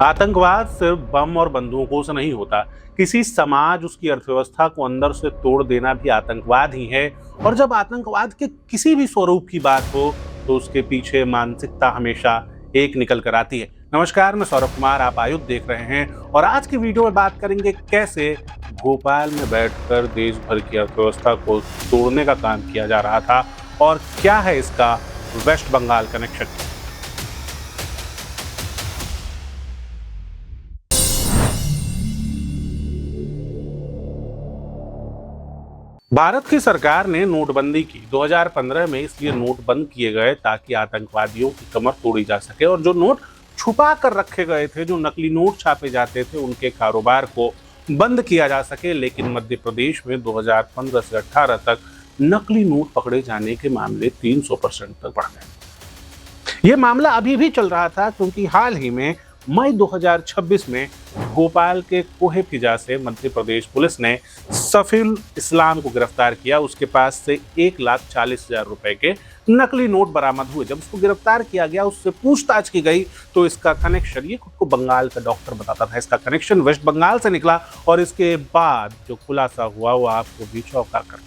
आतंकवाद सिर्फ बम और बंदूकों से नहीं होता। किसी समाज, उसकी अर्थव्यवस्था को अंदर से तोड़ देना भी आतंकवाद ही है। और जब आतंकवाद के किसी भी स्वरूप की बात हो तो उसके पीछे मानसिकता हमेशा एक निकल कर आती है। नमस्कार, मैं सौरभ कुमार, आप आयुध देख रहे हैं और आज की वीडियो में बात करेंगे कैसे भोपाल में बैठकर देश भर की अर्थव्यवस्था को तोड़ने का काम किया जा रहा था और क्या है इसका वेस्ट बंगाल कनेक्शन। भारत की सरकार ने नोटबंदी की 2015 में, इसलिए नोट बंद किए गए ताकि आतंकवादियों की कमर तोड़ी जा सके और जो नोट छुपा कर रखे गए थे, जो नकली नोट छापे जाते थे, उनके कारोबार को बंद किया जा सके। लेकिन मध्य प्रदेश में 2015 से 18 तक नकली नोट पकड़े जाने के मामले 300% तक बढ़ गए। यह मामला अभी भी चल रहा था क्योंकि हाल ही में मई 2026 में भोपाल के कोहे फिजा से मध्य प्रदेश पुलिस ने सफील इस्लाम को गिरफ्तार किया। उसके पास से 1,40,000 रुपए के नकली नोट बरामद हुए। जब उसको गिरफ्तार किया गया, उससे पूछताछ की गई तो इसका कनेक्शन, ये खुद को बंगाल का डॉक्टर बताता था, इसका कनेक्शन वेस्ट बंगाल से निकला। और इसके बाद जो खुलासा हुआ वो आपको भी चौंका कर।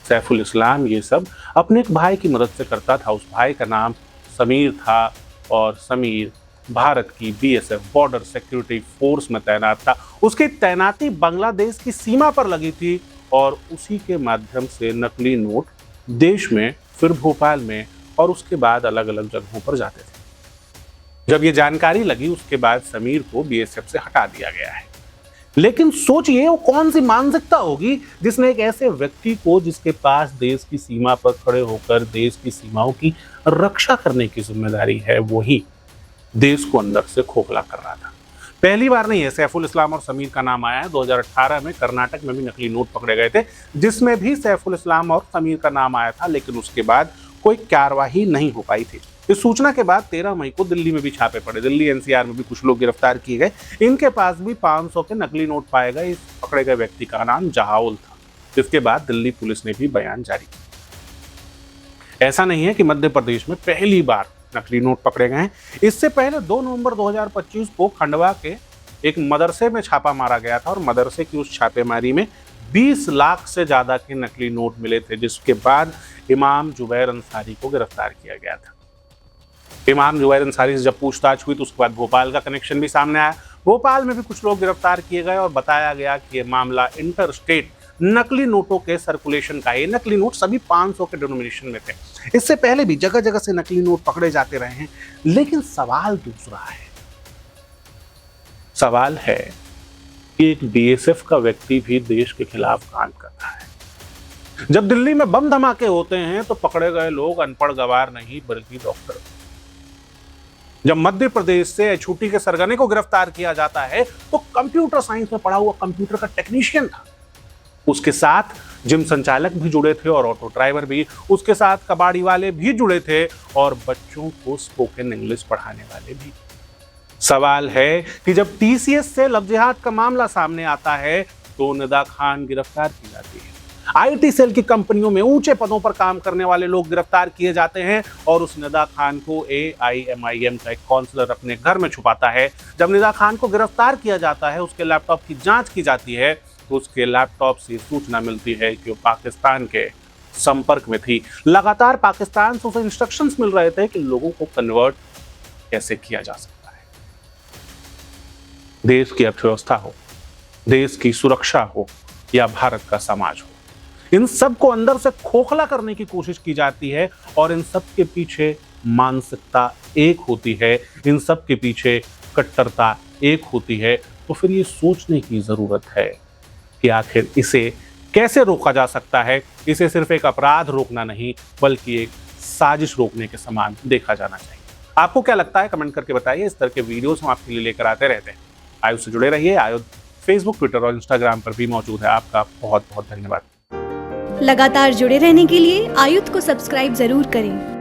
सैफुल इस्लाम ये सब अपने एक भाई की मदद से करता था। उस भाई का नाम समीर था और समीर भारत की BSF बॉर्डर सिक्योरिटी फोर्स में तैनात था। उसकी तैनाती बांग्लादेश की सीमा पर लगी थी और उसी के माध्यम से नकली नोट देश में, फिर भोपाल में और उसके बाद अलग अलग जगहों पर जाते थे। जब ये जानकारी लगी उसके बाद समीर को BSF से हटा दिया गया है। लेकिन सोचिए वो कौन सी मानसिकता होगी जिसने एक ऐसे व्यक्ति को, जिसके पास देश की सीमा पर खड़े होकर देश की सीमाओं की रक्षा करने की जिम्मेदारी है, वही देश को अंदर से खोखला कर रहा था। पहली बार नहीं है सैफुल इस्लाम और समीर का नाम आया है। 2018 में कर्नाटक में भी नकली नोट पकड़े गए थे, जिसमें भी सैफुल इस्लाम और समीर का नाम आया था, लेकिन उसके बाद कोई कार्रवाई नहीं हो पाई थी। इस सूचना के बाद 13 मई को दिल्ली में भी छापे पड़े। दिल्ली NCR में भी कुछ लोग गिरफ्तार किए गए। इनके पास भी 500 के नकली नोट पाए गए। इस पकड़े गए व्यक्ति का नाम जहाउल था। जिसके बाद दिल्ली पुलिस ने भी बयान जारी किया। ऐसा नहीं है कि मध्य प्रदेश में पहली बार नकली नोट पकड़े गए हैं। इससे पहले 2 नवंबर 2025 को खंडवा के एक मदरसे में छापा मारा गया था और मदरसे की उस छापेमारी में 20 लाख से ज्यादा के नकली नोट मिले थे, जिसके बाद इमाम जुबैर अंसारी को गिरफ्तार किया गया था। इमाम जुबैर अंसारी से जब पूछताछ हुई तो उसके बाद भोपाल का कनेक्शन भी सामने आया। भोपाल में भी कुछ लोग गिरफ्तार किए गए और बताया गया कि यह मामला इंटर स्टेट नकली नोटों के सर्कुलेशन का है। ये नकली नोट सभी 500 के डिनोमिनेशन में थे। इससे पहले भी जगह जगह से नकली नोट पकड़े जाते रहे हैं। लेकिन सवाल दूसरा है। सवाल है कि एक BSF का व्यक्ति भी देश के खिलाफ काम करता है। जब दिल्ली में बम धमाके होते हैं तो पकड़े गए लोग अनपढ़ गवार नहीं बल्कि डॉक्टर। जब मध्य प्रदेश से छुट्टी के सरगने को गिरफ्तार किया जाता है तो कंप्यूटर साइंस में पढ़ा हुआ कंप्यूटर का टेक्नीशियन था। उसके साथ जिम संचालक भी जुड़े थे और ऑटो ड्राइवर भी। उसके साथ कबाड़ी वाले भी जुड़े थे और बच्चों को स्पोकन इंग्लिश पढ़ाने वाले भी। सवाल है कि जब TCS से लव जिहाद का मामला सामने आता है तो निदा खान गिरफ्तार की जाती है। IT सेल की कंपनियों में ऊंचे पदों पर काम करने वाले लोग गिरफ्तार किए जाते हैं और उस निदा खान को AIMIM का एक काउंसलर अपने घर में छुपाता है। जब निदा खान को गिरफ्तार किया जाता है, उसके लैपटॉप की जांच की जाती है तो उसके लैपटॉप से सूचना मिलती है कि वो पाकिस्तान के संपर्क में थी। लगातार पाकिस्तान से उसे इंस्ट्रक्शंस मिल रहे थे कि लोगों को कन्वर्ट कैसे किया जा सकता है। देश की अर्थव्यवस्था हो, देश की सुरक्षा हो या भारत का समाज हो, इन सब को अंदर से खोखला करने की कोशिश की जाती है और इन सब के पीछे मानसिकता एक होती है, इन सब के पीछे कट्टरता एक होती है। तो फिर ये सोचने की जरूरत है कि आखिर इसे कैसे रोका जा सकता है। इसे सिर्फ एक अपराध रोकना नहीं बल्कि एक साजिश रोकने के समान देखा जाना चाहिए। आपको क्या लगता है, कमेंट करके बताइए। इस तरह के वीडियोस हम आपके लिए लेकर आते रहते हैं। आयुध से जुड़े रहिए। आयुध फेसबुक, ट्विटर और इंस्टाग्राम पर भी मौजूद है। आपका बहुत बहुत धन्यवाद। लगातार जुड़े रहने के लिए आयुध को सब्सक्राइब जरूर करें।